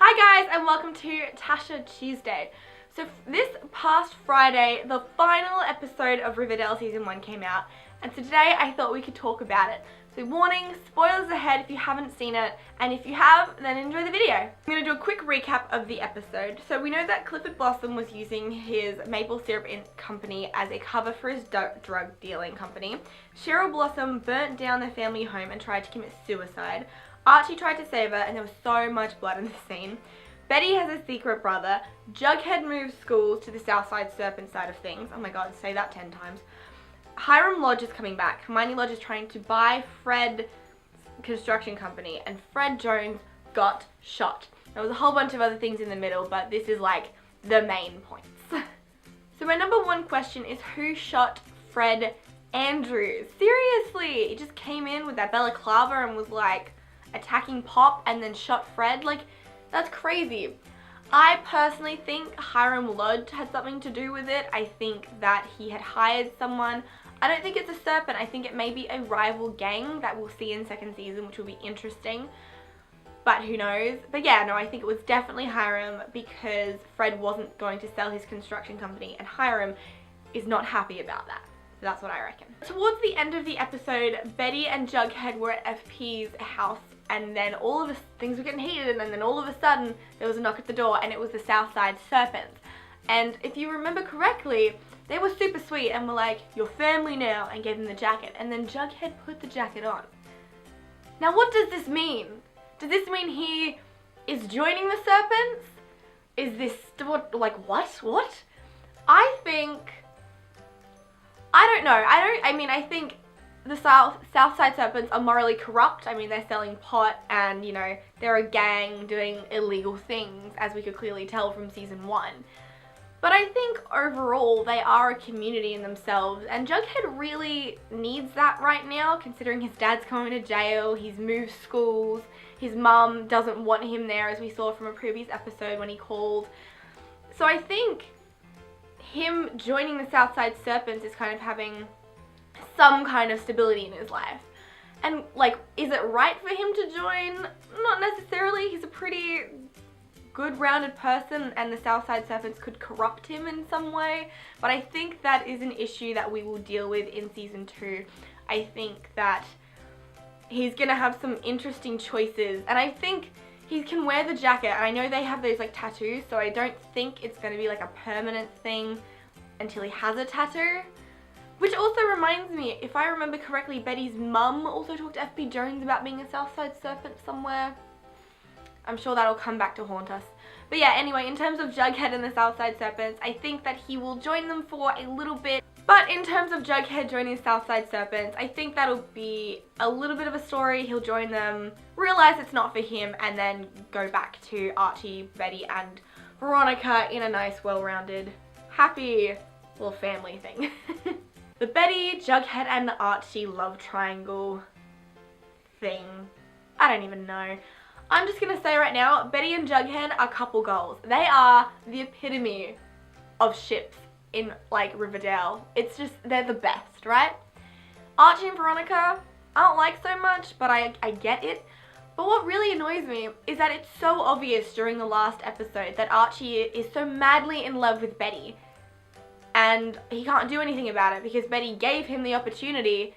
Hi guys, and welcome to Tasha Tuesday. So this past Friday, the final episode of Riverdale Season 1 came out, and so today I thought we could talk about it. So warning, spoilers ahead if you haven't seen it, and if you have, then enjoy the video. I'm going to do a quick recap of the episode. So we know that Clifford Blossom was using his maple syrup company as a cover for his drug dealing company. Cheryl Blossom burnt down their family home and tried to commit suicide. Archie tried to save her, and there was so much blood in the scene. Betty has a secret brother. Jughead moves schools to the Southside Serpent side of things. Oh my god, say that 10 times. Hiram Lodge is coming back. Hermione Lodge is trying to buy Fred's construction company, and Fred Jones got shot. There was a whole bunch of other things in the middle, but this is like the main points. So my number one question is, who shot Fred Andrews? Seriously, he just came in with that balaclava and was like attacking Pop and then shot Fred. Like, that's crazy. I personally think Hiram Lodge had something to do with it. I think that he had hired someone. I don't think it's a serpent. I think it may be a rival gang that we'll see in second season, which will be interesting. But who knows? But yeah, no, I think it was definitely Hiram, because Fred wasn't going to sell his construction company, and Hiram is not happy about that. So that's what I reckon. Towards the end of the episode, Betty and Jughead were at FP's house, and then things were getting heated, and then all of a sudden there was a knock at the door, and it was the Southside Serpents. And if you remember correctly, they were super sweet and were like, "You're family now," and gave him the jacket, and then Jughead put the jacket on. Now what does this mean? Does this mean he is joining the Serpents? Is this, what? I don't know. I think the Southside Serpents are morally corrupt. I mean, they're selling pot and, you know, they're a gang doing illegal things, as we could clearly tell from season 1. But I think overall they are a community in themselves, and Jughead really needs that right now, considering his dad's going to jail, he's moved schools, his mum doesn't want him there, as we saw from a previous episode when he called. So I think him joining the Southside Serpents is kind of having some kind of stability in his life. And like, is it right for him to join? Not necessarily. He's a pretty good rounded person, and the Southside Serpents could corrupt him in some way, but I think that is an issue that we will deal with in season 2. I think that he's gonna have some interesting choices, and I think he can wear the jacket, and I know they have those like tattoos, so I don't think it's gonna be like a permanent thing until he has a tattoo. Which also reminds me, if I remember correctly, Betty's mum also talked to FP Jones about being a Southside Serpent somewhere. I'm sure that'll come back to haunt us. But yeah, anyway, in terms of Jughead and the Southside Serpents, I think that he will join them for a little bit. But in terms of Jughead joining the Southside Serpents, I think that'll be a little bit of a story. He'll join them, realize it's not for him, and then go back to Archie, Betty, and Veronica in a nice, well-rounded, happy little family thing. The Betty, Jughead, and Archie love triangle thing, I don't even know. I'm just gonna say right now, Betty and Jughead are couple goals. They are the epitome of ships in like Riverdale. It's just, they're the best, right? Archie and Veronica, I don't like so much, but I get it. But what really annoys me is that it's so obvious during the last episode that Archie is so madly in love with Betty, and he can't do anything about it because Betty gave him the opportunity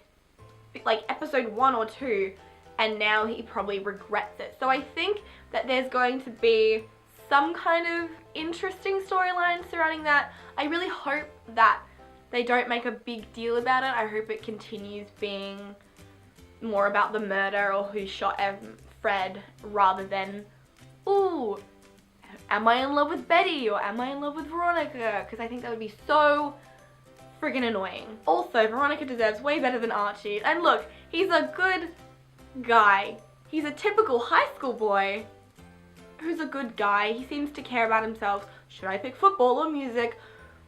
like episode 1 or 2, and now he probably regrets it. So I think that there's going to be some kind of interesting storyline surrounding that. I really hope that they don't make a big deal about it. I hope it continues being more about the murder or who shot Fred, rather than, ooh, am I in love with Betty or am I in love with Veronica? Because I think that would be so friggin' annoying. Also, Veronica deserves way better than Archie. And look, he's a good guy. He's a typical high school boy who's a good guy. He seems to care about himself. Should I pick football or music?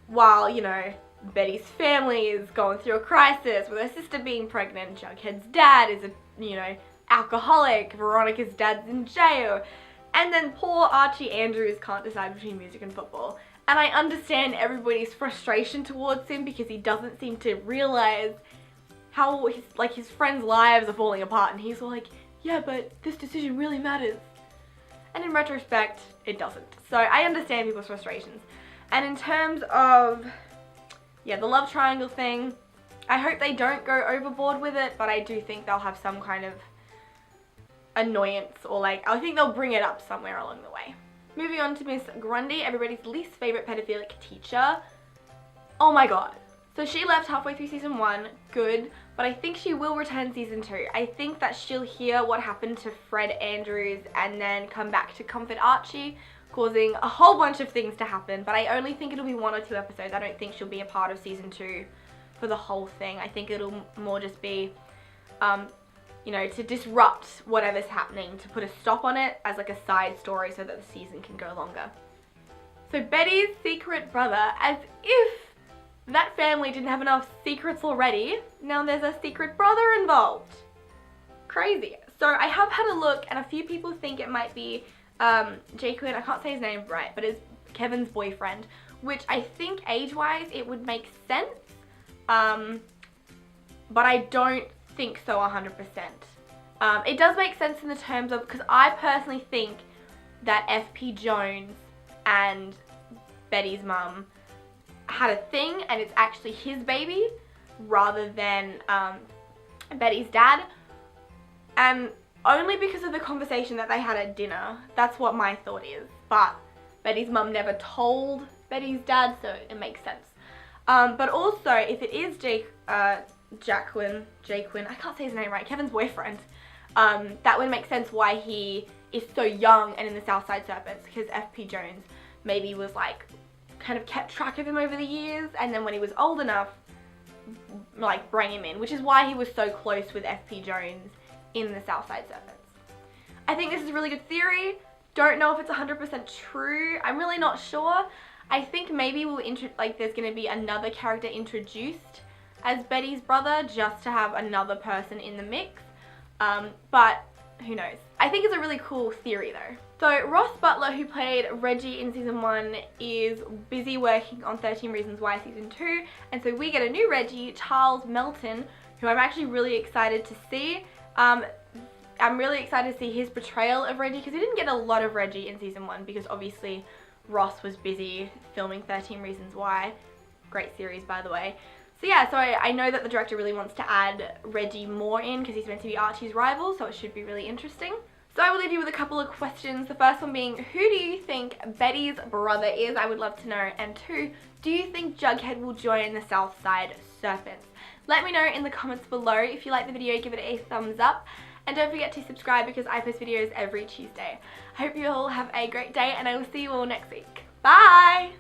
While, you know, Betty's family is going through a crisis with her sister being pregnant. Jughead's dad is a, you know, alcoholic. Veronica's dad's in jail. And then poor Archie Andrews can't decide between music and football. And I understand everybody's frustration towards him because he doesn't seem to realize how his friends' lives are falling apart, and he's like, yeah, but this decision really matters. and in retrospect, it doesn't. So I understand people's frustrations. And in terms of, yeah, the love triangle thing, I hope they don't go overboard with it, but I do think they'll have some kind of annoyance, or like, I think they'll bring it up somewhere along the way. Moving on to Miss Grundy, everybody's least favorite pedophilic teacher. Oh my god. So she left halfway through season 1, good, but I think she will return season 2. I think that she'll hear what happened to Fred Andrews and then come back to comfort Archie, causing a whole bunch of things to happen, but I only think it'll be 1 or 2 episodes. I don't think she'll be a part of season 2 for the whole thing. I think it'll more just be, you know, to disrupt whatever's happening, to put a stop on it as like a side story so that the season can go longer. So Betty's secret brother, as if that family didn't have enough secrets already, now there's a secret brother involved. Crazy. So I have had a look, and a few people think it might be Jaquin, I can't say his name right, but it's Kevin's boyfriend, which I think age-wise it would make sense, but I don't think so 100%. It does make sense in the terms of, because I personally think that FP Jones and Betty's mum had a thing, and it's actually his baby rather than Betty's dad, and only because of the conversation that they had at dinner. That's what my thought is, but Betty's mum never told Betty's dad, so it makes sense. But also, if it is Jaquin, I can't say his name right, Kevin's boyfriend, that would make sense why he is so young and in the Southside Serpents, because FP Jones maybe was like, kind of kept track of him over the years, and then when he was old enough, like, bring him in, which is why he was so close with FP Jones in the Southside Serpents. I think this is a really good theory. Don't know if it's 100% true. I'm really not sure. I think maybe there's going to be another character introduced as Betty's brother, just to have another person in the mix. But who knows? I think it's a really cool theory though. So Ross Butler, who played Reggie in season 1, is busy working on 13 Reasons Why season 2, and so we get a new Reggie, Charles Melton, who I'm actually really excited to see. I'm really excited to see his portrayal of Reggie, because we didn't get a lot of Reggie in season 1, because obviously Ross was busy filming 13 Reasons Why. Great series, by the way. So yeah, so I know that the director really wants to add Reggie more in, because he's meant to be Archie's rival, so it should be really interesting. So I will leave you with a couple of questions. The first one being, who do you think Betty's brother is? I would love to know. And 2, do you think Jughead will join the Southside Serpents? Let me know in the comments below. If you like the video, give it a thumbs up. And don't forget to subscribe, because I post videos every Tuesday. I hope you all have a great day, and I will see you all next week. Bye!